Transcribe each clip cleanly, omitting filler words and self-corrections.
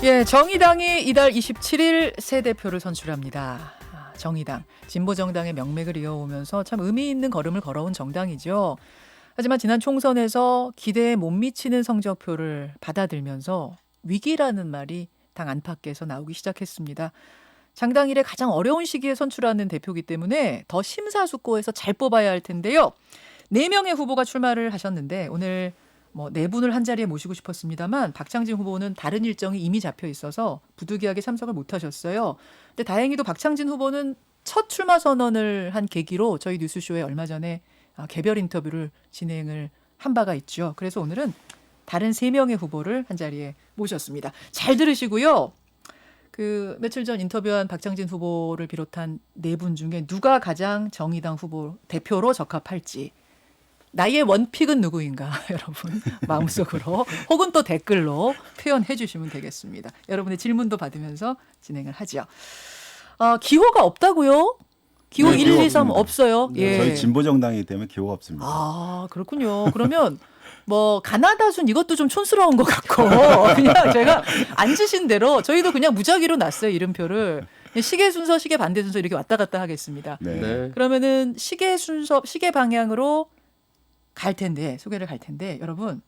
예, 정의당이 이달 27일 새 대표를 선출합니다. 정의당, 진보정당의 명맥을 이어오면서 참 의미 있는 걸음을 걸어온 정당이죠. 하지만 지난 총선에서 기대에 못 미치는 성적표를 받아들면서 위기라는 말이 당 안팎에서 나오기 시작했습니다. 장당 일에 가장 어려운 시기에 선출하는 대표이기 때문에 더 심사숙고해서 잘 뽑아야 할 텐데요. 4명의 후보가 출마를 하셨는데 오늘 네 분을 한 자리에 모시고 싶었습니다만 박창진 후보는 다른 일정이 이미 잡혀 있어서 부득이하게 참석을 못 하셨어요. 근데 다행히도 박창진 후보는 첫 출마 선언을 한 계기로 저희 뉴스쇼에 얼마 전에 개별 인터뷰를 진행을 한 바가 있죠. 그래서 오늘은 다른 3명의 후보를 한 자리에 모셨습니다. 잘 들으시고요. 그 며칠 전 인터뷰한 박창진 후보를 비롯한 4분 중에 누가 가장 정의당 후보 대표로 적합할지, 나의 원픽은 누구인가 여러분 마음속으로 혹은 또 댓글로 표현해 주시면 되겠습니다. 여러분의 질문도 받으면서 진행을 하죠. 기호가 없다고요? 기호 네, 1, 2, 3 없습니다. 없어요? 네, 예. 저희 진보정당이기 때문에 기호가 없습니다. 아, 그렇군요. 그러면 가나다순 이것도 좀 촌스러운 것 같고 그냥 제가 앉으신 대로 저희도 그냥 무작위로 놨어요. 이름표를. 시계 순서, 시계 반대 순서 이렇게 왔다 갔다 하겠습니다. 네. 그러면은 시계 순서, 시계 방향으로 소개를 갈 텐데 여러분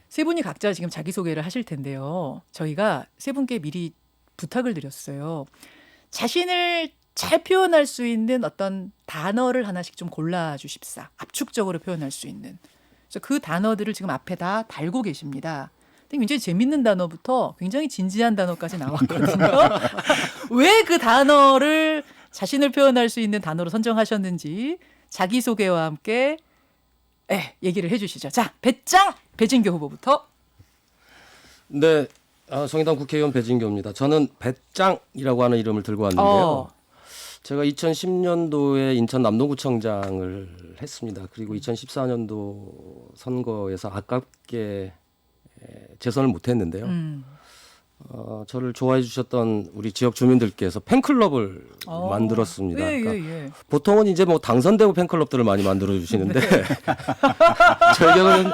세 분이 각자 지금 자기소개를 하실 텐데요. 저희가 세 분께 미리 부탁을 드렸어요. 자신을 잘 표현할 수 있는 어떤 단어를 하나씩 좀 골라주십사. 압축적으로 표현할 수 있는. 그래서 그 단어들을 지금 앞에 다 달고 계십니다. 근데 굉장히 재밌는 단어부터 굉장히 진지한 단어까지 나왔거든요. 왜 그 단어를 자신을 표현할 수 있는 단어로 선정하셨는지 자기소개와 함께 얘기를 해주시죠. 자, 배진교 후보부터. 네, 정의당 국회의원 배진교입니다. 저는 배짱이라고 하는 이름을 들고 왔는데요. 제가 2010년도에 인천 남동구청장을 했습니다. 그리고 2014년도 선거에서 아깝게 재선을 못했는데요. 저를 좋아해 주셨던 우리 지역 주민들께서 팬클럽을 만들었습니다. 그러니까 보통은 이제 당선되고 팬클럽들을 많이 만들어 주시는데 저희 경우는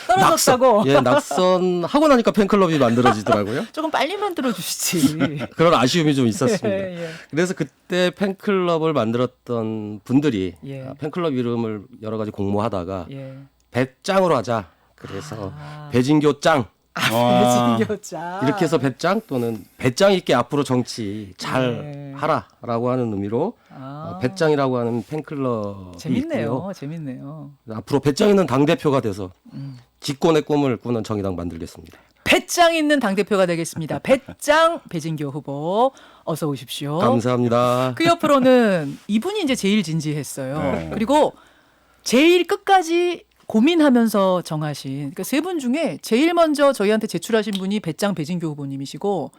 떨어졌다고. 낙선하고 나니까 팬클럽이 만들어지더라고요. 조금 빨리 만들어 주시지. 그런 아쉬움이 좀 있었습니다. 예. 그래서 그때 팬클럽을 만들었던 분들이 팬클럽 이름을 여러 가지 공모하다가 배짱으로 하자. 그래서 배진교 짱. 배진교짱. 이렇게 해서 배짱 또는 배짱 있게 앞으로 정치 잘 하라라고 하는 의미로 배짱이라고 하는 팬클럽이 있고요. 재밌네요. 앞으로 배짱 있는 당대표가 돼서 집권의 꿈을 꾸는 정의당 만들겠습니다. 배짱 있는 당대표가 되겠습니다. 배짱 배진교 후보 어서 오십시오. 감사합니다. 그 옆으로는 이분이 이제 제일 진지했어요. 그리고 제일 끝까지 고민하면서 정하신, 그러니까 3분 중에 제일 먼저 저희한테 제출하신 분이 배짱 배진교 후보님이시고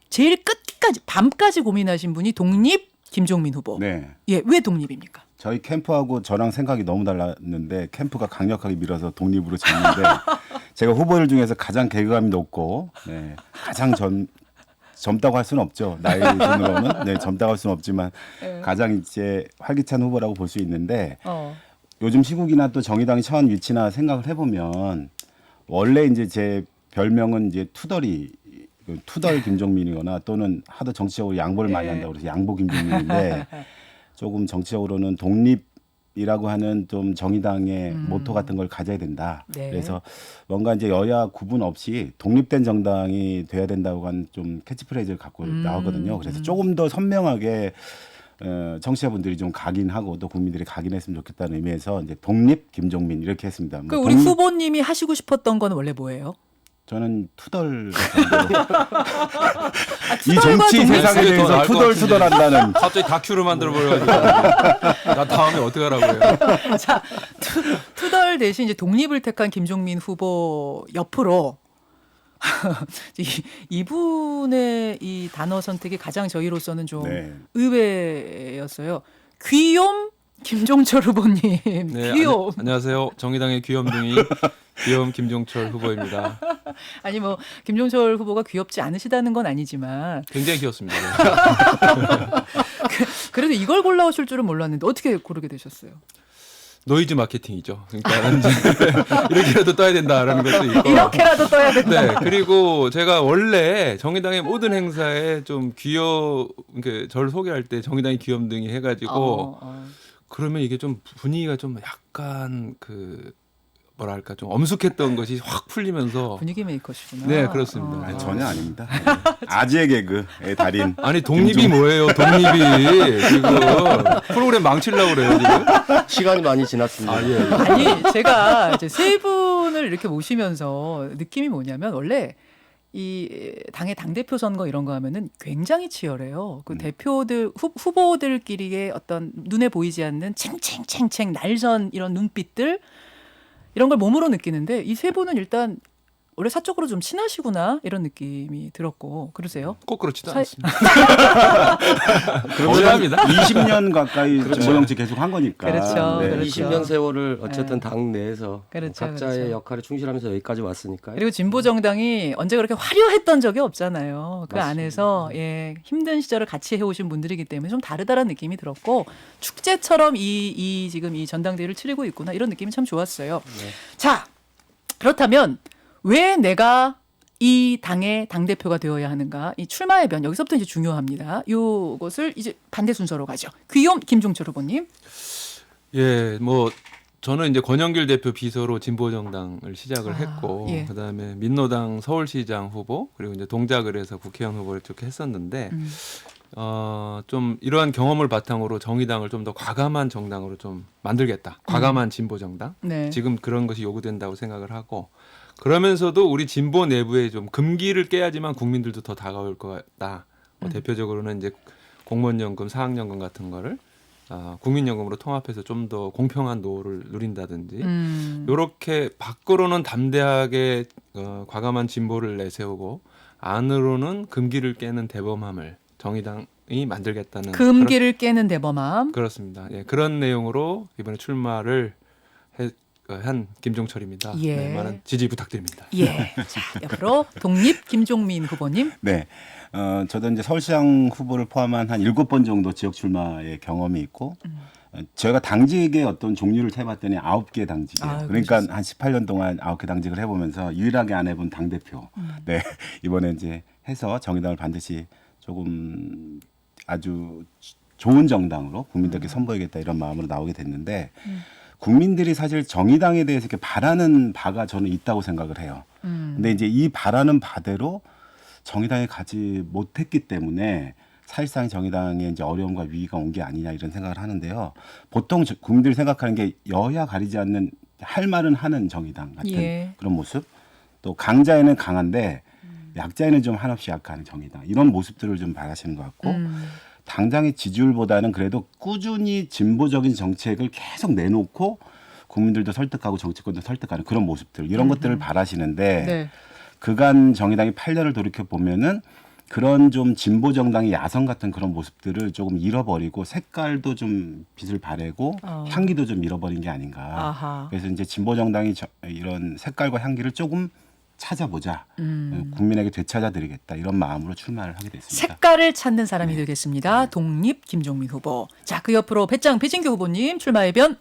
제일 끝까지 밤까지 고민하신 분이 독립 김종민 후보. 네. 왜 독립입니까? 저희 캠프하고 저랑 생각이 너무 달랐는데 캠프가 강력하게 밀어서 독립으로 졌는데 제가 후보들 중에서 가장 개그감이 높고 가장 젊다고 할 수는 없죠. 나이 순으로는 젊다고 할 수는 없지만 가장 이제 활기찬 후보라고 볼 수 있는데 요즘 시국이나 또 정의당의 처한 위치나 생각을 해보면 원래 이제 제 별명은 이제 투덜 김종민이거나 또는 하도 정치적으로 양보를 많이 한다고 그래서 양보 김종민인데 조금 정치적으로는 독립이라고 하는 좀 정의당의 모토 같은 걸 가져야 된다. 그래서 뭔가 이제 여야 구분 없이 독립된 정당이 돼야 된다고 하는 좀 캐치프레이즈를 갖고 나오거든요. 그래서 조금 더 선명하게 청취자분들이 좀 각인하고 또 국민들이 각인했으면 좋겠다는 의미에서 이제 독립 김종민 이렇게 했습니다. 우리 후보님이 하시고 싶었던 건 원래 뭐예요? 저는 투덜 이 정치 세상에 대해서 투덜한다는 갑자기 다큐를 만들어 버려가지고 나 다음에 어떻게 하라고요? 자, 투덜 대신 이제 독립을 택한 김종민 후보 옆으로 이분의 이 단어 선택이 가장 저희로서는 좀 의외였어요. 귀욤 김종철 후보님. 네, 귀욤. 안녕하세요. 정의당의 귀염둥이 귀염 김종철 후보입니다. 아니 김종철 후보가 귀엽지 않으시다는 건 아니지만 굉장히 귀엽습니다. 그래도 이걸 골라오실 줄은 몰랐는데 어떻게 고르게 되셨어요? 노이즈 마케팅이죠. 그러니까 이제 이렇게라도 떠야 된다라는 것도 있고. 이렇게라도 떠야 된다. 네. 그리고 제가 원래 정의당의 모든 행사에 좀 그러니까 저를 소개할 때 정의당이 귀염둥이 해가지고 그러면 이게 좀 분위기가 좀 약간 뭐랄까 좀 엄숙했던 것이 확 풀리면서 분위기 메이커시구나. 네, 그렇습니다. 아니, 전혀 아닙니다. 아재의 개그의 달인. 아니 독립이 뭐예요? 독립이 지금 프로그램 망치려고 그래요 지금? 시간이 많이 지났습니다. 아 예. 아니 제가 이제 세 분을 이렇게 모시면서 느낌이 뭐냐면 원래 이 당의 당대표 선거 이런 거 하면은 굉장히 치열해요. 그 대표들 후보들끼리의 어떤 눈에 보이지 않는 챙챙챙챙 날선 이런 눈빛들 이런 걸 몸으로 느끼는데 이 세 분은 일단 원래 사적으로 좀 친하시구나 이런 느낌이 들었고 그러세요? 꼭 그렇지도 사- 않습니다. 그러면 합니다. 20년 가까이 정보 정치 계속 한 거니까. 그렇죠, 네. 그렇죠. 20년 세월을 어쨌든 네. 당 내에서 그렇죠, 각자의 그렇죠. 역할에 충실하면서 여기까지 왔으니까요. 그리고 진보 정당이 언제 그렇게 화려했던 적이 없잖아요. 그 맞습니다. 안에서 힘든 시절을 같이 해오신 분들이기 때문에 좀 다르다는 느낌이 들었고 축제처럼 지금 이 전당대회를 치르고 있구나 이런 느낌이 참 좋았어요. 네. 자 그렇다면 왜 내가 이 당의 당대표가 되어야 하는가? 이 출마의 변 여기서부터 이제 중요합니다. 이것을 이제 반대 순서로 가죠. 귀염 김종철 후보님. 예, 뭐 저는 이제 권영길 대표 비서로 진보정당을 시작을 했고 예. 그다음에 민노당 서울시장 후보 그리고 이제 동작을 해서 국회의원 후보를 쭉 했었는데 좀 이러한 경험을 바탕으로 정의당을 좀 더 과감한 정당으로 좀 만들겠다. 과감한 진보정당. 네. 지금 그런 것이 요구된다고 생각을 하고 그러면서도 우리 진보 내부에 좀 금기를 깨야지만 국민들도 더 다가올 것 같다. 대표적으로는 이제 공무원연금, 사학연금 같은 거를 국민연금으로 통합해서 좀 더 공평한 노후를 누린다든지 이렇게 밖으로는 담대하게 과감한 진보를 내세우고 안으로는 금기를 깨는 대범함을 정의당이 만들겠다는 금기를 깨는 대범함. 그렇습니다. 예, 그런 내용으로 이번에 출마를 한 김종철입니다. 예. 네, 많은 지지 부탁드립니다. 예. 자, 옆으로 독립 김종민 후보님. 네. 저도 이제 서울시장 후보를 포함한 한 7번 정도 지역 출마의 경험이 있고 저희가 당직의 어떤 종류를 세봤더니 9개 당직이에요. 그러니까 한 18년 동안 9개 당직을 해보면서 유일하게 안 해본 당대표. 네. 이번에 이제 해서 정의당을 반드시 조금 아주 좋은 정당으로 국민들께 선보이겠다 이런 마음으로 나오게 됐는데 국민들이 사실 정의당에 대해서 이렇게 바라는 바가 저는 있다고 생각을 해요. 근데 이제 이 바라는 바대로 정의당에 가지 못했기 때문에 사실상 정의당에 이제 어려움과 위기가 온 게 아니냐 이런 생각을 하는데요. 보통 국민들이 생각하는 게 여야 가리지 않는 할 말은 하는 정의당 같은 그런 모습. 또 강자에는 강한데 약자에는 좀 한없이 약한 정의당 이런 모습들을 좀 바라시는 것 같고 당장의 지지율보다는 그래도 꾸준히 진보적인 정책을 계속 내놓고 국민들도 설득하고 정치권도 설득하는 그런 모습들 이런 것들을 바라시는데 네. 그간 정의당이 8년을 돌이켜 보면은 그런 좀 진보 정당의 야성 같은 그런 모습들을 조금 잃어버리고 색깔도 좀 빛을 바래고 향기도 좀 잃어버린 게 아닌가. 아하. 그래서 이제 진보 정당이 이런 색깔과 향기를 조금 찾아보자. 국민에게 되찾아드리겠다. 이런 마음으로 출마를 하게 됐습니다. 색깔을 찾는 사람이 되겠습니다. 독립 김종민 후보. 자, 그 옆으로 배짱 배진규 후보님 출마의 변.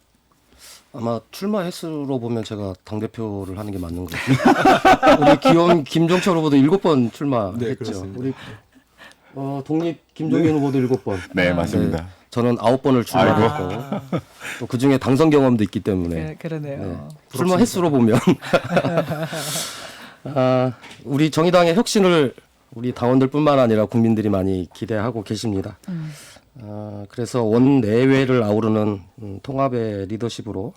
아마 출마 횟수로 보면 제가 당대표를 하는 게 맞는 것 같아요. 우리 귀여운 김종철 후보도 7번 출마했죠. 네, 그렇습니다. 우리 독립 김종민 후보도 7번. 네, 맞습니다. 저는 9번을 출마했고 또 그중에 당선 경험도 있기 때문에 그러네요. 네. 출마 횟수로 보면 우리 정의당의 혁신을 우리 당원들뿐만 아니라 국민들이 많이 기대하고 계십니다. 그래서 원내외를 아우르는 통합의 리더십으로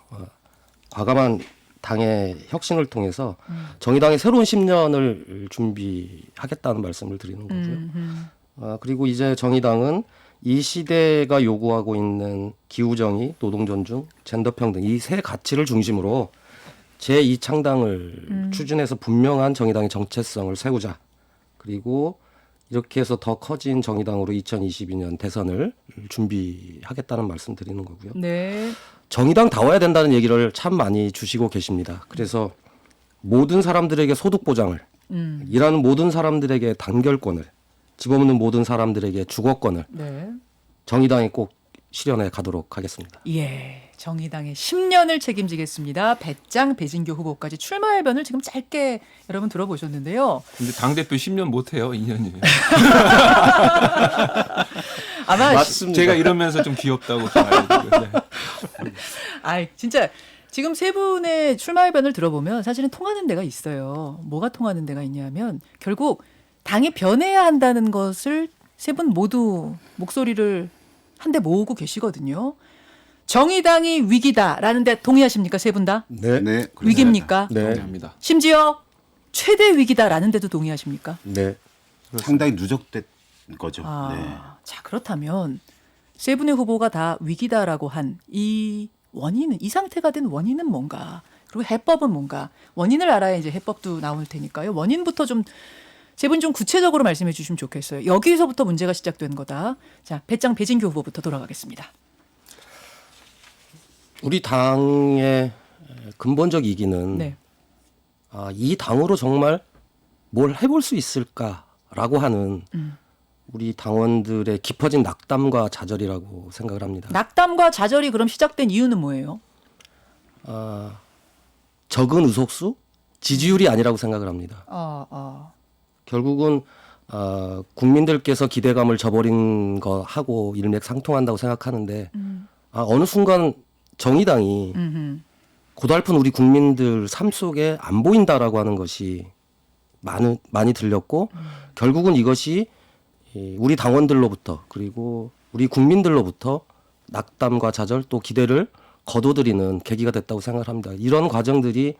과감한 당의 혁신을 통해서 정의당의 새로운 10년을 준비하겠다는 말씀을 드리는 거고요. 그리고 이제 정의당은 이 시대가 요구하고 있는 기후정의, 노동존중, 젠더평등 이 세 가치를 중심으로 제2창당을 추진해서 분명한 정의당의 정체성을 세우자. 그리고 이렇게 해서 더 커진 정의당으로 2022년 대선을 준비하겠다는 말씀 드리는 거고요. 네. 정의당다워야 된다는 얘기를 참 많이 주시고 계십니다. 그래서 모든 사람들에게 소득 보장을, 일하는 모든 사람들에게 단결권을, 집 없는 모든 사람들에게 주거권을 네. 정의당이 꼭 실현해 가도록 하겠습니다. 예, 정의당의 10년을 책임지겠습니다. 배짱 배진교 후보까지 출마 해변을 지금 짧게 여러분 들어보셨는데요. 근데 당 대표 10년 못 해요. 2년이에요. 아마 맞습니다. 제가 이러면서 좀 귀엽다고 봐요. 네. 아, 진짜 지금 세 분의 출마 해변을 들어보면 사실은 통하는 데가 있어요. 뭐가 통하는 데가 있냐면 결국 당이 변해야 한다는 것을 세 분 모두 목소리를 한데 모으고 계시거든요. 정의당이 위기다라는 데 동의하십니까? 세 분 다? 네. 네, 위기입니까? 네. 동의합니다. 심지어 최대 위기다라는 데도 동의하십니까? 네. 상당히 누적된 거죠. 아, 네. 자 그렇다면 세 분의 후보가 다 위기다라고 한 이 원인은, 이 상태가 된 원인은 뭔가, 그리고 해법은 뭔가, 원인을 알아야 이제 해법도 나올 테니까요. 원인부터 좀 세 분 좀 구체적으로 말씀해 주시면 좋겠어요. 여기서부터 문제가 시작된 거다. 자, 배짱 배진교 후보부터 돌아가겠습니다. 우리 당의 근본적 이기는 네. 이 당으로 정말 뭘 해볼 수 있을까라고 하는 우리 당원들의 깊어진 낙담과 좌절이라고 생각을 합니다. 낙담과 좌절이 그럼 시작된 이유는 뭐예요? 적은 의석수, 지지율이 아니라고 생각을 합니다. 결국은 국민들께서 기대감을 저버린 거하고 일맥상통한다고 생각하는데 어느 순간 정의당이 고달픈 우리 국민들 삶 속에 안 보인다라고 하는 것이 많이 들렸고 결국은 이것이 우리 당원들로부터 그리고 우리 국민들로부터 낙담과 좌절 또 기대를 거둬들이는 계기가 됐다고 생각을 합니다. 이런 과정들이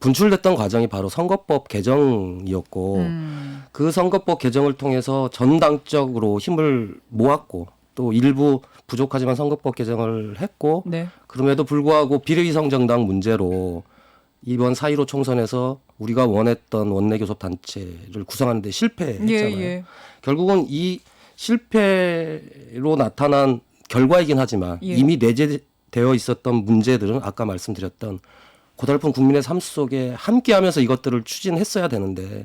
분출됐던 과정이 바로 선거법 개정이었고 그 선거법 개정을 통해서 전당적으로 힘을 모았고 또 일부 부족하지만 선거법 개정을 했고 네. 그럼에도 불구하고 비례위성 정당 문제로 이번 4.15 총선에서 우리가 원했던 원내교섭단체를 구성하는 데 실패했잖아요. 예. 결국은 이 실패로 나타난 결과이긴 하지만 예. 이미 내재되어 있었던 문제들은 아까 말씀드렸던 고달픈 국민의 삶 속에 함께하면서 이것들을 추진했어야 되는데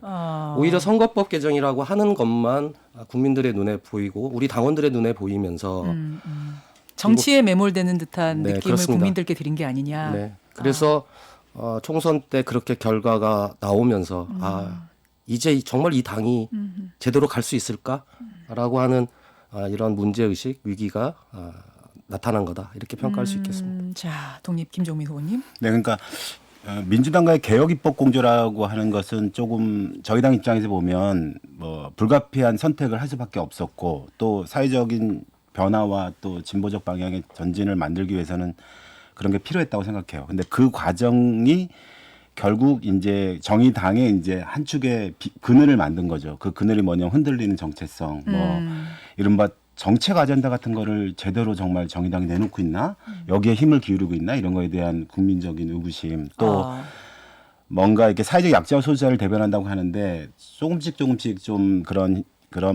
오히려 선거법 개정이라고 하는 것만 국민들의 눈에 보이고 우리 당원들의 눈에 보이면서 정치에 매몰되는 듯한 네, 느낌을 그렇습니다. 국민들께 드린 게 아니냐. 네. 그래서 총선 때 그렇게 결과가 나오면서 이제 정말 이 당이 제대로 갈 수 있을까라고 하는 이런 문제의식 위기가 나타난 거다 이렇게 평가할 수 있겠습니다. 자, 독립 김종민 후보님. 네, 그러니까 민주당과의 개혁 입법 공조라고 하는 것은 조금 저희 당 입장에서 보면 뭐 불가피한 선택을 할 수밖에 없었고 또 사회적인 변화와 또 진보적 방향의 전진을 만들기 위해서는 그런 게 필요했다고 생각해요. 근데 그 과정이 결국 이제 정의당의 이제 한 축의 그늘을 만든 거죠. 그 그늘이 뭐냐면 흔들리는 정체성, 뭐 이른바 정책 아젠다 같은 거를 제대로 정말 정의당이 내놓고 있나? 여기에 힘을 기울이고 있나? 이런 거에 대한 국민적인 의구심. 또 뭔가 이렇게 사회적 약자와 소수자를 대변한다고 하는데 조금씩 좀 그런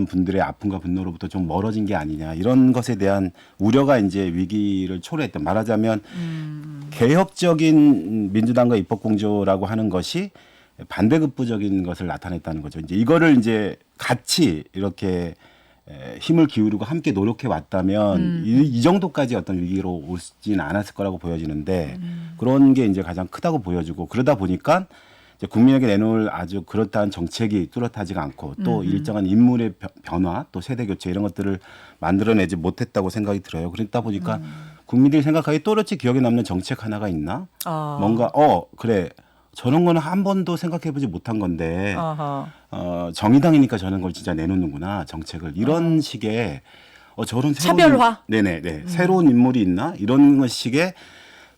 분들의 아픔과 분노로부터 좀 멀어진 게 아니냐. 이런 것에 대한 우려가 이제 위기를 초래했던. 말하자면 개혁적인 민주당과 입법공조라고 하는 것이 반대급부적인 것을 나타냈다는 거죠. 이제 이거를 이제 같이 이렇게 힘을 기울이고 함께 노력해 왔다면 이 정도까지 어떤 위기로 오지는 않았을 거라고 보여지는데 그런 게 이제 가장 크다고 보여지고 그러다 보니까 이제 국민에게 내놓을 아주 그렇다한 정책이 뚜렷하지가 않고 또 일정한 인물의 변화 또 세대 교체 이런 것들을 만들어내지 못했다고 생각이 들어요. 그러다 보니까 국민들이 생각하기에 또렷이 기억에 남는 정책 하나가 있나? 뭔가 그래. 저런 거는 한 번도 생각해보지 못한 건데 정의당이니까 저런 걸 진짜 내놓는구나 정책을 이런 식의 저런 차별화. 네네 새로운 인물이 있나 이런 식의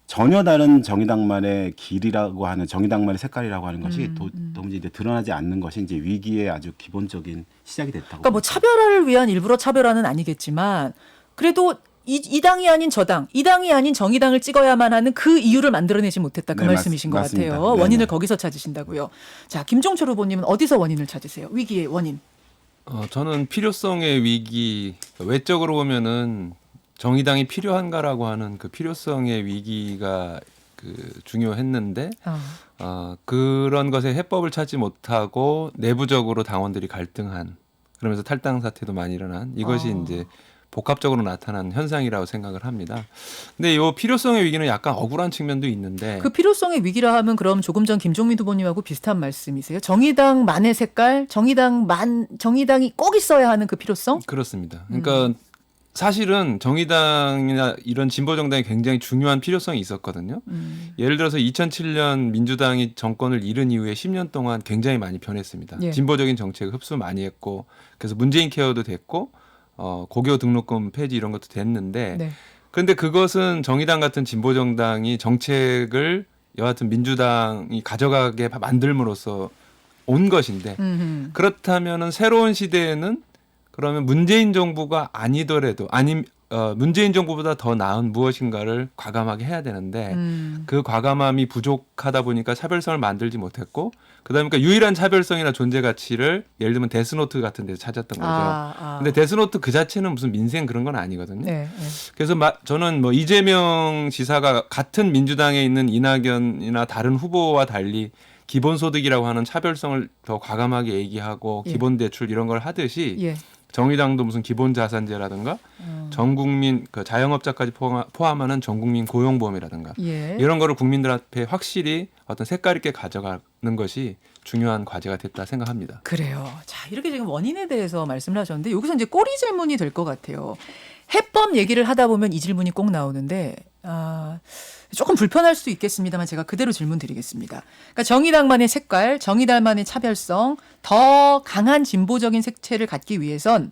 전혀 다른 정의당만의 길이라고 하는 정의당만의 색깔이라고 하는 것이 도무지 이제 드러나지 않는 것이 이제 위기의 아주 기본적인 시작이 됐다고. 그러니까 뭐 차별화를 위한 일부러 차별화는 아니겠지만 그래도 이 당이 아닌 저 당, 이 당이 아닌 정의당을 찍어야만 하는 그 이유를 만들어내지 못했다. 그 네, 말씀이신 것 맞습니다. 같아요. 네네. 원인을 거기서 찾으신다고요. 자, 김종철 후보님은 어디서 원인을 찾으세요? 위기의 원인. 저는 필요성의 위기, 외적으로 보면은 정의당이 필요한가라고 하는 그 필요성의 위기가 중요했는데 그런 것에 해법을 찾지 못하고 내부적으로 당원들이 갈등한 그러면서 탈당 사태도 많이 일어난 이것이 이제 복합적으로 나타난 현상이라고 생각을 합니다. 근데 이 필요성의 위기는 약간 억울한 측면도 있는데 그 필요성의 위기라 하면 그럼 조금 전 김종민 후보님하고 비슷한 말씀이세요? 정의당만의 색깔, 정의당이 꼭 있어야 하는 그 필요성? 그렇습니다. 그러니까 사실은 정의당이나 이런 진보 정당이 굉장히 중요한 필요성이 있었거든요. 예를 들어서 2007년 민주당이 정권을 잃은 이후에 10년 동안 굉장히 많이 변했습니다. 예. 진보적인 정책을 흡수 많이 했고 그래서 문재인 케어도 됐고 고교 등록금 폐지 이런 것도 됐는데 네. 그런데 그것은 정의당 같은 진보 정당이 정책을 여하튼 민주당이 가져가게 만들므로써 온 것인데 그렇다면은 새로운 시대에는 그러면 문재인 정부가 아니더라도 문재인 정부보다 더 나은 무엇인가를 과감하게 해야 되는데 그 과감함이 부족하다 보니까 차별성을 만들지 못했고 그다음에 그러니까 유일한 차별성이나 존재 가치를 예를 들면 데스노트 같은 데서 찾았던 거죠. 근데 데스노트 그 자체는 무슨 민생 그런 건 아니거든요. 네, 네. 그래서 저는 뭐 이재명 지사가 같은 민주당에 있는 이낙연이나 다른 후보와 달리 기본소득이라고 하는 차별성을 더 과감하게 얘기하고 예. 기본대출 이런 걸 하듯이 예. 정의당도 무슨 기본자산제라든가 전국민 그 자영업자까지 포함하는 전국민 고용보험이라든가 예. 이런 거를 국민들 앞에 확실히 어떤 색깔 있게 가져가는 것이 중요한 과제가 됐다 생각합니다. 그래요. 자, 이렇게 지금 원인에 대해서 말씀을 하셨는데 여기서 이제 꼬리 질문이 될 것 같아요. 해법 얘기를 하다 보면 이 질문이 꼭 나오는데 조금 불편할 수 있겠습니다만 제가 그대로 질문 드리겠습니다. 그러니까 정의당만의 색깔, 정의당만의 차별성, 더 강한 진보적인 색채를 갖기 위해선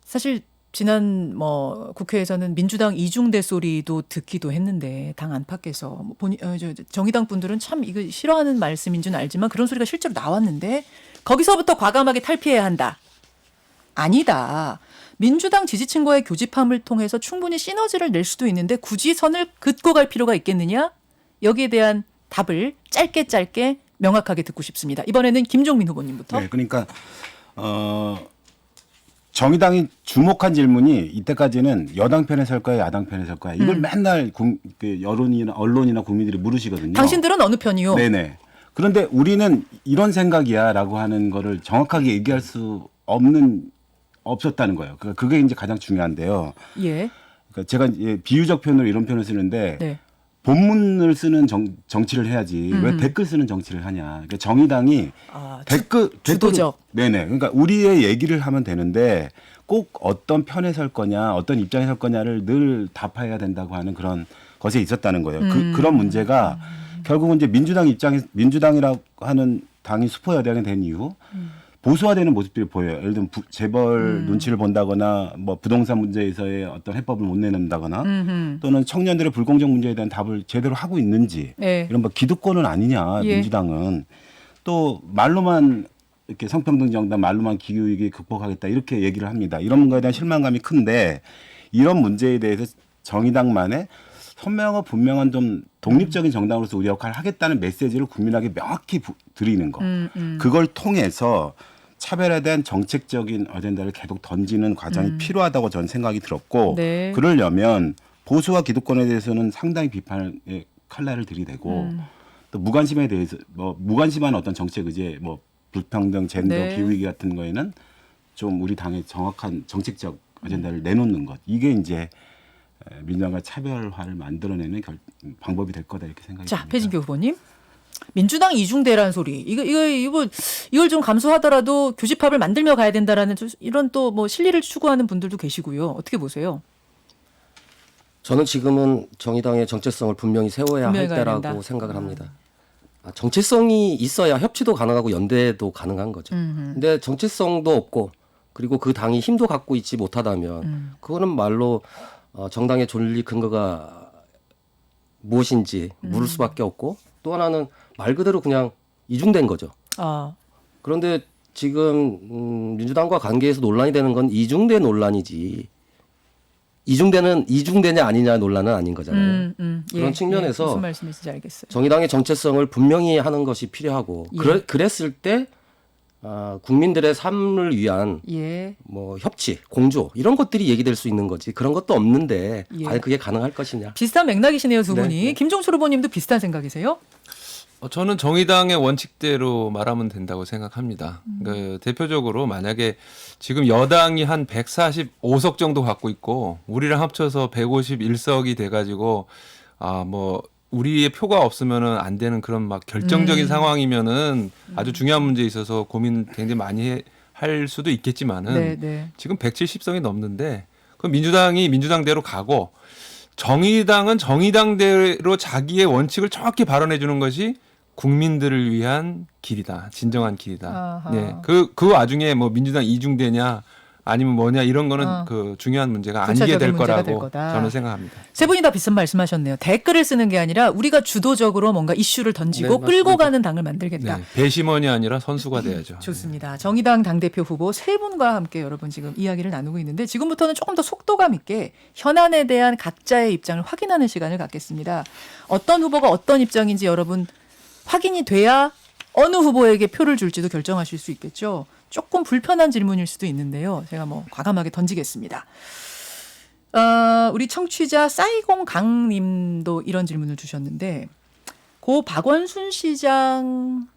사실 지난 국회에서는 민주당 이중대 소리도 듣기도 했는데 당 안팎에서 정의당 분들은 참 이거 싫어하는 말씀인 줄 알지만 그런 소리가 실제로 나왔는데 거기서부터 과감하게 탈피해야 한다. 아니다. 민주당 지지층과의 교집합을 통해서 충분히 시너지를 낼 수도 있는데 굳이 선을 긋고 갈 필요가 있겠느냐? 여기에 대한 답을 짧게 명확하게 듣고 싶습니다. 이번에는 김종민 후보님부터. 네, 그러니까 정의당이 주목한 질문이 이때까지는 여당 편에 설 거야, 야당 편에 설 거야. 이걸 맨날 여론이나 언론이나 국민들이 물으시거든요. 당신들은 어느 편이요? 네네. 그런데 우리는 이런 생각이야라고 하는 거를 정확하게 얘기할 수 없었다는 거예요. 그러니까 그게 이제 가장 중요한데요. 예. 그러니까 제가 비유적 표현으로 이런 표현을 쓰는데 네. 본문을 쓰는 정치를 해야지 왜 댓글 쓰는 정치를 하냐. 그러니까 정의당이 주도적. 네네. 그러니까 우리의 얘기를 하면 되는데 꼭 어떤 편에 설 거냐, 어떤 입장에 설 거냐를 늘 답해야 된다고 하는 그런 것에 있었다는 거예요. 그런 문제가 결국은 이제 민주당이라고 하는 당이 수포 여당이 된 이후 보수화되는 모습들이 보여요. 예를 들면 재벌 눈치를 본다거나 뭐 부동산 문제에서의 어떤 해법을 못 내놓는다거나 또는 청년들의 불공정 문제에 대한 답을 제대로 하고 있는지 네. 이런 기득권은 아니냐 예. 민주당은 또 말로만 이렇게 성평등 정당 말로만 기후위기 극복하겠다 이렇게 얘기를 합니다. 이런 거에 대한 실망감이 큰데 이런 문제에 대해서 정의당만의 선명하고 분명한 좀 독립적인 정당으로서 우리 역할을 하겠다는 메시지를 국민에게 명확히 드리는 거. 그걸 통해서 차별에 대한 정책적인 어젠다를 계속 던지는 과정이 필요하다고 저는 생각이 들었고 네. 그러려면 보수와 기득권에 대해서는 상당히 비판의 칼날을 들이대고 또 무관심에 대해서 무관심한 어떤 정책 의제 불평등, 젠더, 네. 기후위기 같은 거에는 좀 우리 당의 정확한 정책적 어젠다를 내놓는 것. 이게 이제 민주당과 차별화를 만들어내는 방법이 될 거다 이렇게 생각이 자, 듭니다. 배진교 후보님. 민주당 이중대라는 소리. 이걸 좀 감수하더라도 교집합을 만들며 가야 된다라는 이런 또 실리를 추구하는 분들도 계시고요. 어떻게 보세요? 저는 지금은 정의당의 정체성을 분명히 세워야 분명히 할 가야 때라고 된다. 생각을 합니다. 정체성이 있어야 협치도 가능하고 연대도 가능한 거죠. 근데 정체성도 없고 그리고 그 당이 힘도 갖고 있지 못하다면 그거는 말로 정당의 존립 근거가 무엇인지 물을 수밖에 없고 또 하나는 말 그대로 그냥 이중된 거죠. 그런데 지금 민주당과 관계에서 논란이 되는 건 이중대 논란이지 이중대냐 아니냐 논란은 아닌 거잖아요. 그런 측면에서 무슨 말씀이신지 알겠어요. 정의당의 정체성을 분명히 하는 것이 필요하고 그랬을 때 국민들의 삶을 위한 협치, 공조 이런 것들이 얘기될 수 있는 거지. 그런 것도 없는데 과연 그게 가능할 것이냐. 비슷한 맥락이시네요, 두 분이. 네. 김종철 후보님도 비슷한 생각이세요? 저는 정의당의 원칙대로 말하면 된다고 생각합니다. 그 대표적으로 만약에 지금 여당이 한 145석 정도 갖고 있고 우리랑 합쳐서 151석이 돼가지고 뭐 우리의 표가 없으면은 안 되는 그런 막 결정적인 상황이면은 아주 중요한 문제에 있어서 고민 굉장히 많이 할 수도 있겠지만은 네, 네. 지금 170석이 넘는데 그 민주당이 민주당대로 가고 정의당은 정의당대로 자기의 원칙을 정확히 발언해 주는 것이 국민들을 위한 길이다. 진정한 길이다. 아하. 네. 그 와중에 뭐 민주당 이중대냐 아니면 뭐냐 이런 거는 그 중요한 문제가 아니게 부차적인 될 문제가 거라고 될 거다. 저는 생각합니다. 세 분이 다 비슷한 말씀하셨네요. 댓글을 쓰는 게 아니라 우리가 주도적으로 뭔가 이슈를 던지고 네, 끌고 맞습니다. 가는 당을 만들겠다. 네. 배심원이 아니라 선수가 돼야죠. 좋습니다. 정의당 당대표 후보 세 분과 함께 여러분 지금 이야기를 나누고 있는데 지금부터는 조금 더 속도감 있게 현안에 대한 각자의 입장을 확인하는 시간을 갖겠습니다. 어떤 후보가 어떤 입장인지 여러분 확인이 돼야 어느 후보에게 표를 줄지도 결정하실 수 있겠죠. 조금 불편한 질문일 수도 있는데요. 제가 뭐 과감하게 던지겠습니다. 우리 청취자 싸이공 강님도 이런 질문을 주셨는데 고 박원순 시장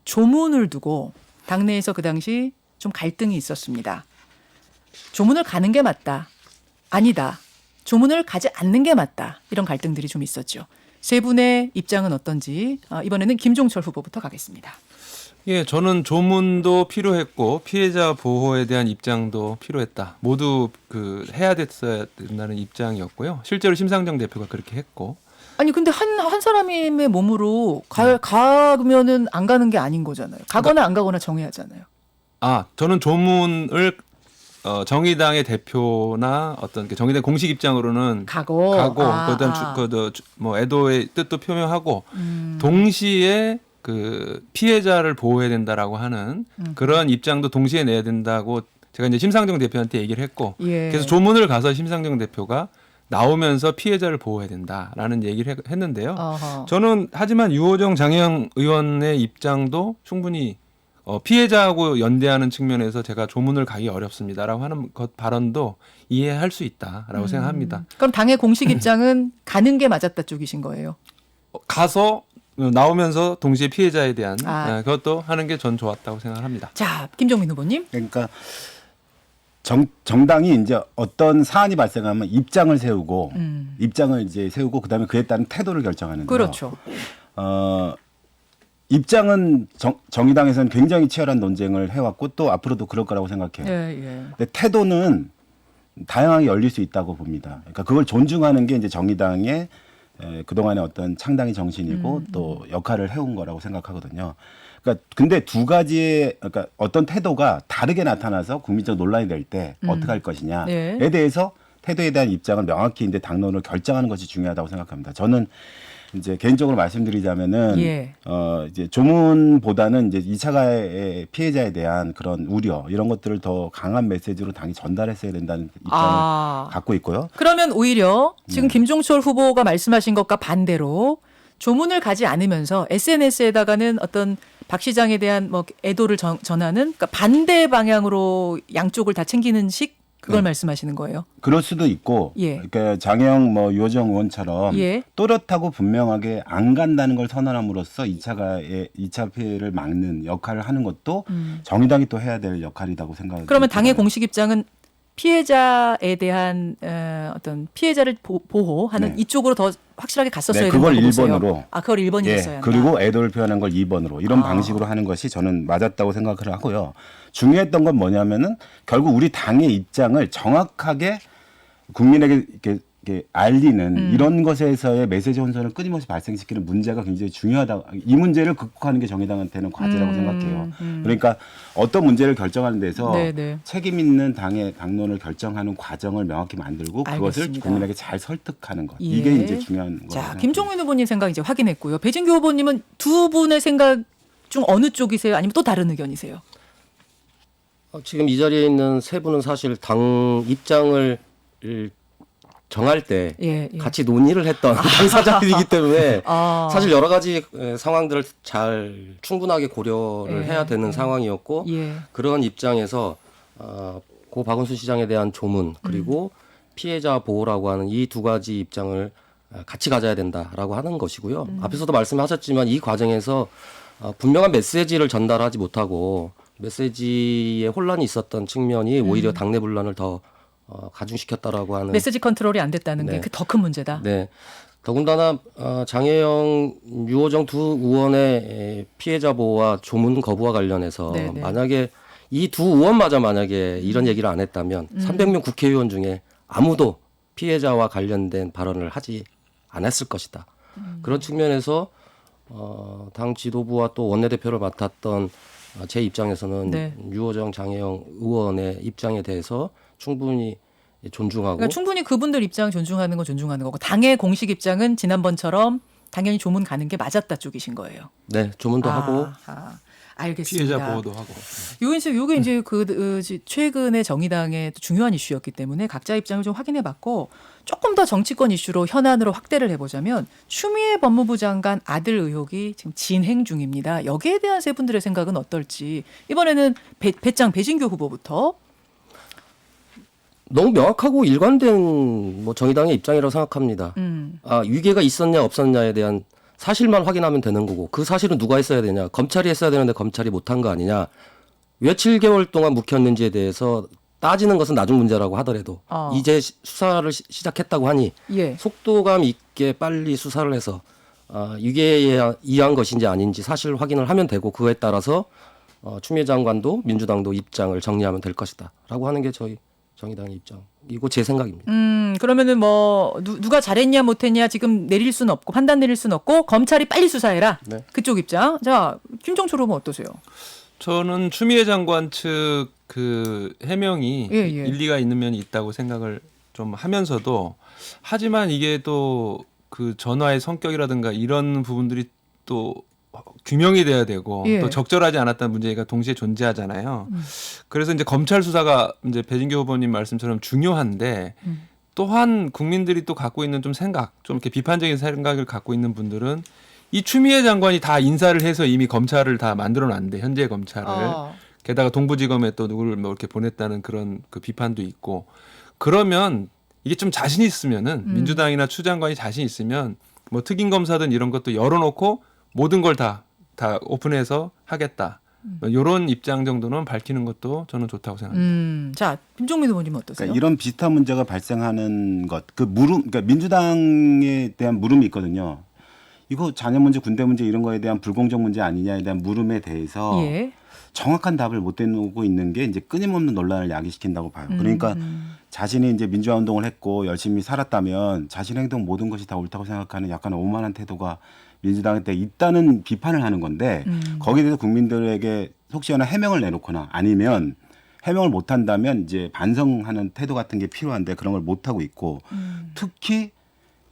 조문을 두고 당내에서 그 당시 좀 갈등이 있었습니다. 조문을 가는 게 맞다. 아니다. 조문을 가지 않는 게 맞다. 이런 갈등들이 좀 있었죠. 세 분의 입장은 어떤지 이번에는 김종철 후보부터 가겠습니다. 예, 저는 조문도 필요했고 피해자 보호에 대한 입장도 필요했다. 모두 그 해야 됐어야 된다는 입장이었고요. 실제로 심상정 대표가 그렇게 했고. 아니 근데 한 사람의 몸으로 가면은 안 가는 게 아닌 거잖아요. 가거나 안 가거나 정해야 하잖아요. 저는 조문을 정의당의 대표나 어떤 정의당 공식 입장으로는 가고 그다음 뭐 애도의 뜻도 표명하고 동시에 그 피해자를 보호해야 된다라고 하는 그런 입장도 동시에 내야 된다고 제가 이제 심상정 대표한테 얘기를 했고 예. 그래서 조문을 가서 심상정 대표가 나오면서 피해자를 보호해야 된다라는 얘기를 했는데요. 어허. 저는 하지만 유호정 장혜영 의원의 입장도 충분히 피해자하고 연대하는 측면에서 제가 조문을 가기 어렵습니다라고 하는 것 발언도 이해할 수 있다라고 생각합니다. 그럼 당의 공식 입장은 가는 게 맞았다 쪽이신 거예요? 가서 나오면서 동시에 피해자에 대한 그것도 하는 게 전 좋았다고 생각합니다. 자, 김종민 후보님. 그러니까 정당이 이제 어떤 사안이 발생하면 입장을 세우고 입장을 이제 세우고 그다음에 그에 따른 태도를 결정하는데요. 그렇죠. 입장은 정의당에서는 굉장히 치열한 논쟁을 해왔고 또 앞으로도 그럴 거라고 생각해요. 예. 근데 태도는 다양하게 열릴 수 있다고 봅니다. 그러니까 그걸 존중하는 게 이제 정의당의 그동안의 어떤 창당의 정신이고 또 역할을 해온 거라고 생각하거든요. 그러니까 근데 두 가지의 그러니까 어떤 태도가 다르게 나타나서 국민적 논란이 될 때 어떻게 할 것이냐에 네. 대해서 태도에 대한 입장을 명확히 이제 당론을 결정하는 것이 중요하다고 생각합니다. 저는 이제 개인적으로 말씀드리자면은 예. 이제 조문보다는 이제 2차 가해 피해자에 대한 그런 우려 이런 것들을 더 강한 메시지로 당이 전달했어야 된다는 입장을 갖고 있고요. 그러면 오히려 지금 김종철 후보가 말씀하신 것과 반대로 조문을 가지 않으면서 SNS에다가는 어떤 박 시장에 대한 뭐 애도를 전하는 그러니까 반대 방향으로 양쪽을 다 챙기는 식 그걸 말씀하시는 거예요. 그럴 수도 있고, 예. 그러니까 장혜영 뭐 유호정 의원처럼 예. 또렷하고 분명하게 안 간다는 걸 선언함으로써 2차 피해를 막는 역할을 하는 것도 정의당이 또 해야 될 역할이라고 생각합니다. 그러면 당의 공식 입장은 피해자에 대한 어떤 피해자를 보호하는 이쪽으로 더 확실하게 갔었어야 된다고 그걸 보세요. 1번으로. 그걸 1번이 됐어야 한다. 그리고 애도를 표현한 걸 2번으로 이런 방식으로 하는 것이 저는 맞았다고 생각을 하고요. 중요했던 건 뭐냐면은 결국 우리 당의 입장을 정확하게 국민에게 이렇게 알리는 이런 것에서의 메시지 혼선을 끊임없이 발생시키는 문제가 굉장히 중요하다. 이 문제를 극복하는 게 정의당한테는 과제라고 생각해요. 그러니까 어떤 문제를 결정하는 데서 책임 있는 당의 당론을 결정하는 과정을 명확히 만들고 그것을 알겠습니다. 국민에게 잘 설득하는 것. 예. 이게 이제 중요한 거죠. 자, 김종민 후보님 생각 이제 확인했고요. 배진규 후보님은 두 분의 생각 중 어느 쪽이세요? 아니면 또 다른 의견이세요? 지금 이 자리에 있는 세 분은 사실 당 입장을 정할 때 같이 논의를 했던 당사자들이기 때문에 사실 여러 가지 상황들을 잘 충분하게 고려를 해야 되는 상황이었고 그런 입장에서 고 박원순 시장에 대한 조문 그리고 피해자 보호라고 하는 이 두 가지 입장을 같이 가져야 된다라고 하는 것이고요. 앞에서도 말씀하셨지만 이 과정에서 분명한 메시지를 전달하지 못하고 메시지에 혼란이 있었던 측면이 오히려 당내 분란을 더 가중시켰다라고 하는 메시지 컨트롤이 안 됐다는 네. 게 더 큰 문제다. 네. 더군다나 장혜영, 유호정 두 의원의 피해자 보호와 조문 거부와 관련해서 네네. 만약에 이 두 의원마저 만약에 이런 얘기를 안 했다면 300명 국회의원 중에 아무도 피해자와 관련된 발언을 하지 않았을 것이다. 그런 측면에서 당 지도부와 또 원내대표를 맡았던 제 입장에서는 네. 유호정, 장혜영 의원의 입장에 대해서 충분히 존중하고 그러니까 충분히 그분들 입장 존중하는 건 존중하는 거고 당의 공식 입장은 지난번처럼 당연히 조문 가는 게 맞았다 쪽이신 거예요. 네, 조문도 하고 알겠습니다. 피해자 보호도 하고. 요게 이제 최근에 정의당의 중요한 이슈였기 때문에 각자 입장을 좀 확인해봤고 조금 더 정치권 이슈로 현안으로 확대를 해보자면 추미애 법무부 장관 아들 의혹이 지금 진행 중입니다. 여기에 대한 세 분들의 생각은 어떨지 이번에는 배진교 후보부터. 너무 명확하고 일관된 뭐 정의당의 입장이라고 생각합니다. 위계가 있었냐 없었냐에 대한 사실만 확인하면 되는 거고 그 사실은 누가 했어야 되냐. 검찰이 했어야 되는데 검찰이 못한 거 아니냐. 왜 7개월 동안 묵혔는지에 대해서 따지는 것은 나중 문제라고 하더라도 이제 수사를 시작했다고 하니 예. 속도감 있게 빨리 수사를 해서 위계에 의한 것인지 아닌지 사실 확인을 하면 되고 그거에 따라서 추미애 장관도 민주당도 입장을 정리하면 될 것이다 라고 하는 게 저희 정의당의 입장이고 제 생각입니다. 그러면은 뭐 누가 잘했냐 못했냐 지금 내릴 수는 없고 판단 내릴 수는 없고 검찰이 빨리 수사해라. 네. 그쪽 입장. 자, 김종철 후보 어떠세요? 저는 추미애 장관 측 그 해명이 예. 일리가 있는 면이 있다고 생각을 좀 하면서도 하지만 이게 또 그 전화의 성격이라든가 이런 부분들이 또 규명이 돼야 되고 예. 또 적절하지 않았다는 문제가 동시에 존재하잖아요. 그래서 이제 검찰 수사가 이제 배진교 후보님 말씀처럼 중요한데 또한 국민들이 또 갖고 있는 좀 생각, 좀 이렇게 비판적인 생각을 갖고 있는 분들은 이 추미애 장관이 다 인사를 해서 이미 검찰을 다 만들어놨는데 현재 검찰을 게다가 동부지검에 또 누구를 뭐 이렇게 보냈다는 그런 그 비판도 있고 그러면 이게 좀 자신 있으면은 민주당이나 추 장관이 자신 있으면 뭐 특임 검사든 이런 것도 열어놓고 모든 걸 다 오픈해서 하겠다. 이런 입장 정도는 밝히는 것도 저는 좋다고 생각합니다. 자, 김종민 후보님 어떠세요? 그러니까 이런 비슷한 문제가 발생하는 것, 그 물음, 그러니까 민주당에 대한 물음이 있거든요. 이거 자녀 문제, 군대 문제 이런 거에 대한 불공정 문제 아니냐에 대한 물음에 대해서 예. 정확한 답을 못 내놓고 있는 게 이제 끊임없는 논란을 야기시킨다고 봐요. 그러니까 자신이 이제 민주화 운동을 했고 열심히 살았다면 자신의 행동 모든 것이 다 옳다고 생각하는 약간 오만한 태도가 민주당한테 있다는 비판을 하는 건데 거기에 대해서 국민들에게 속 시원한 해명을 내놓거나 아니면 해명을 못 한다면 이제 반성하는 태도 같은 게 필요한데 그런 걸 못 하고 있고 특히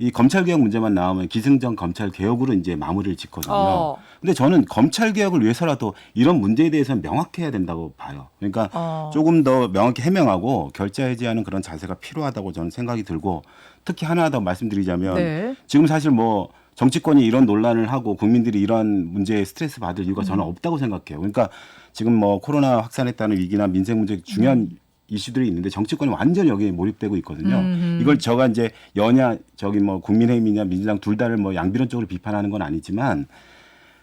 이 검찰 개혁 문제만 나오면 기승전 검찰 개혁으로 이제 마무리를 짓거든요. 근데 저는 검찰 개혁을 위해서라도 이런 문제에 대해서는 명확해야 된다고 봐요. 그러니까 조금 더 명확히 해명하고 결자 해지하는 그런 자세가 필요하다고 저는 생각이 들고 특히 하나 더 말씀드리자면 네. 지금 사실 뭐 정치권이 이런 논란을 하고 국민들이 이런 문제에 스트레스 받을 이유가 저는 없다고 생각해요. 그러니까 지금 뭐 코로나 확산했다는 위기나 민생 문제 중요한 이슈들이 있는데 정치권이 완전히 여기에 몰입되고 있거든요. 이걸 제가 이제 여냐 저기 뭐 국민의힘이냐 민주당 둘 다를 뭐 양비론적으로 비판하는 건 아니지만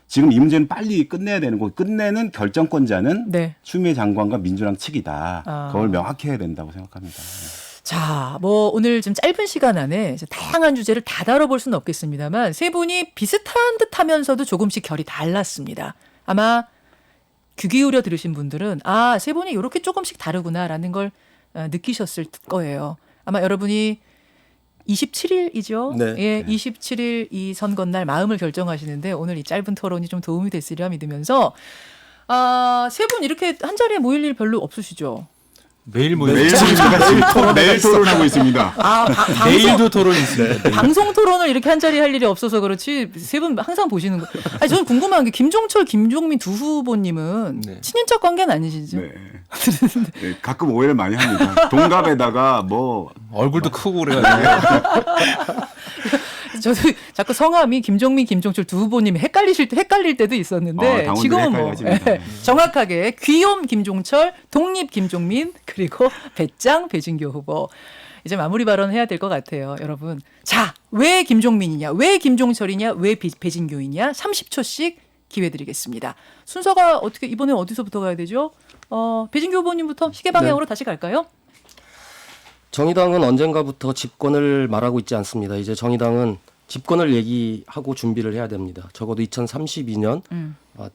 지금 이 문제는 빨리 끝내야 되는 거고 끝내는 결정권자는 네. 추미애 장관과 민주당 측이다. 그걸 명확히 해야 된다고 생각합니다. 자, 뭐 오늘 좀 짧은 시간 안에 다양한 주제를 다 다뤄볼 수는 없겠습니다만 세 분이 비슷한 듯하면서도 조금씩 결이 달랐습니다. 아마 귀 기울여 들으신 분들은 세 분이 이렇게 조금씩 다르구나라는 걸 느끼셨을 거예요. 아마 여러분이 27일이죠. 네. 예, 27일 이 선거날 마음을 결정하시는데 오늘 이 짧은 토론이 좀 도움이 됐으리라 믿으면서 세 분 이렇게 한 자리에 모일 일 별로 없으시죠? 매일 모여 매일 매일 토론하고 있습니다. 내일도 토론이 있습니다. 방송 토론을 이렇게 한 자리 할 일이 없어서 그렇지 세 분 항상 보시는 거. 아니 저는 궁금한 게 김종철, 김종민 두 후보님은 네. 친인척 관계는 아니시죠? 네. 네, 가끔 오해를 많이 합니다. 동갑에다가 뭐 얼굴도 크고 그래가지고 저도 자꾸 성함이 김종민, 김종철 두 후보님이 헷갈릴 때도 있었는데 당원들이 지금은 뭐 헷갈려집니다. 정확하게 귀욤 김종철, 독립 김종민 그리고 배짱 배진교 후보. 이제 마무리 발언 해야 될 것 같아요, 여러분. 자, 왜 김종민이냐, 왜 김종철이냐, 왜 배진교이냐 30초씩 기회 드리겠습니다. 순서가 어떻게 이번에 어디서부터 가야 되죠? 배진교 후보님부터 시계 방향으로 다시 갈까요? 정의당은 언젠가부터 집권을 말하고 있지 않습니다. 이제 정의당은 집권을 얘기하고 준비를 해야 됩니다. 적어도 2032년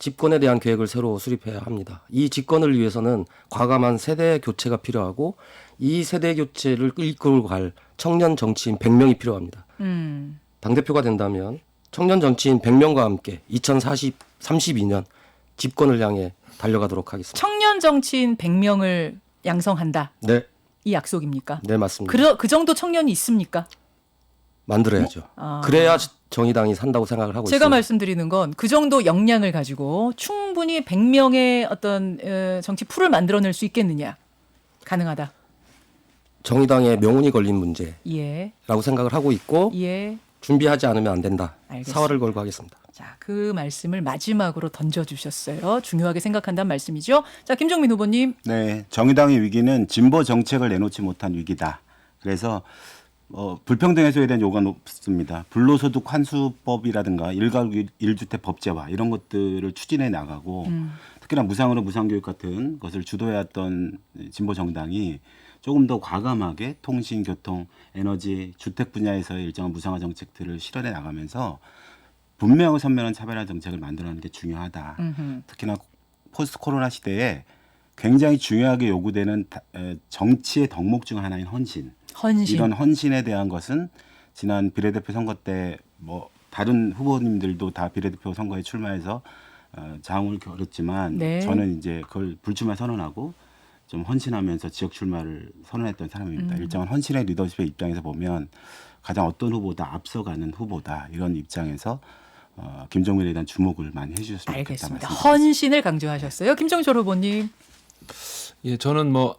집권에 대한 계획을 새로 수립해야 합니다. 이 집권을 위해서는 과감한 세대 교체가 필요하고 이 세대 교체를 이끌고 갈 청년 정치인 100명이 필요합니다. 당대표가 된다면 청년 정치인 100명과 함께 2032년 집권을 향해 달려가도록 하겠습니다. 청년 정치인 100명을 양성한다. 네, 이 약속입니까? 네 맞습니다. 그 정도 청년이 있습니까? 만들어야죠. 그래야 정의당이 산다고 생각을 하고 제가 있습니다. 말씀드리는 건 그 정도 역량을 가지고 충분히 100명의 어떤 정치 풀을 만들어낼 수 있겠느냐. 가능하다. 정의당의 명운이 걸린 문제라고 예. 생각을 하고 있고 예. 준비하지 않으면 안 된다. 알겠습니다. 사활을 걸고 하겠습니다. 자, 그 말씀을 마지막으로 던져주셨어요. 중요하게 생각한다는 말씀이죠. 자, 김종민 후보님. 네, 정의당의 위기는 진보 정책을 내놓지 못한 위기다. 그래서 불평등 해소에 대한 요구가 높습니다. 불로소득 환수법이라든가 일가구 1주택 법제화 이런 것들을 추진해 나가고 특히나 무상으로 무상교육 같은 것을 주도해왔던 진보 정당이 조금 더 과감하게 통신, 교통, 에너지, 주택 분야에서의 일정한 무상화 정책들을 실현해 나가면서 분명하고 선명한 차별화 정책을 만들어내는 게 중요하다. 특히나 포스트 코로나 시대에 굉장히 중요하게 요구되는 정치의 덕목 중 하나인 헌신. 이런 헌신에 대한 것은 지난 비례대표 선거 때 뭐 다른 후보님들도 다 비례대표 선거에 출마해서 장을 겨뤘지만 네. 저는 이제 그걸 불출마 선언하고 좀 헌신하면서 지역 출마를 선언했던 사람입니다. 일정한 헌신의 리더십의 입장에서 보면 가장 어떤 후보다 앞서가는 후보다 이런 입장에서 김종민에 대한 주목을 많이 해주셨으면 좋겠다 알겠습니다. 말씀드립니다. 헌신을 강조하셨어요. 김종철 후보님. 예, 저는 뭐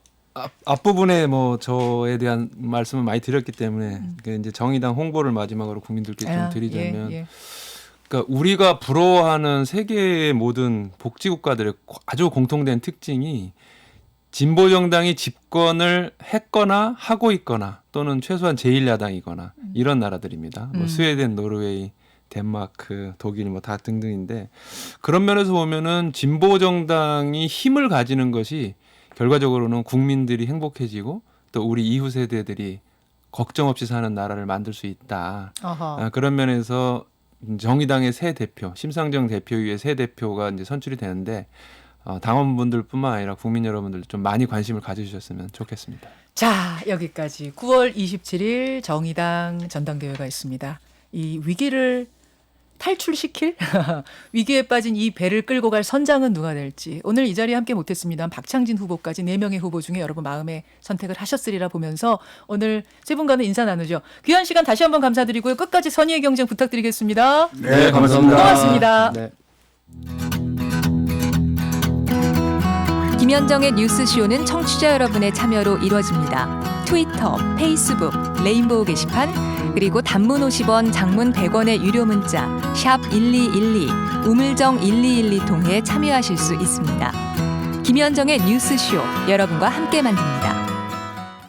앞부분에 뭐 저에 대한 말씀을 많이 드렸기 때문에 이제 정의당 홍보를 마지막으로 국민들께 좀 드리자면 예. 그러니까 우리가 부러워하는 세계의 모든 복지국가들의 아주 공통된 특징이 진보 정당이 집권을 했거나 하고 있거나 또는 최소한 제1야당이거나 이런 나라들입니다. 뭐 스웨덴, 노르웨이, 덴마크, 독일 뭐 다 등등인데 그런 면에서 보면은 진보 정당이 힘을 가지는 것이 결과적으로는 국민들이 행복해지고 또 우리 이후 세대들이 걱정 없이 사는 나라를 만들 수 있다. 그런 면에서 정의당의 새 대표, 심상정 대표 위에 새 대표가 이제 선출이 되는데 당원분들뿐만 아니라 국민 여러분들 좀 많이 관심을 가져주셨으면 좋겠습니다. 자, 여기까지 9월 27일 정의당 전당대회가 있습니다. 이 위기를 탈출시킬 위기에 빠진 이 배를 끌고 갈 선장은 누가 될지 오늘 이 자리에 함께 못했습니다. 박창진 후보까지 4명의 후보 중에 여러분 마음의 선택을 하셨으리라 보면서 오늘 세 분과는 인사 나누죠. 귀한 시간 다시 한번 감사드리고요. 끝까지 선의의 경쟁 부탁드리겠습니다. 네, 감사합니다. 고맙습니다. 네. 김현정의 뉴스쇼는 청취자 여러분의 참여로 이루어집니다. 트위터, 페이스북, 레인보우 게시판, 그리고 단문 50원, 장문 100원의 유료 문자 샵 1212, 우물정 1212 통해 참여하실 수 있습니다. 김현정의 뉴스쇼, 여러분과 함께 만듭니다.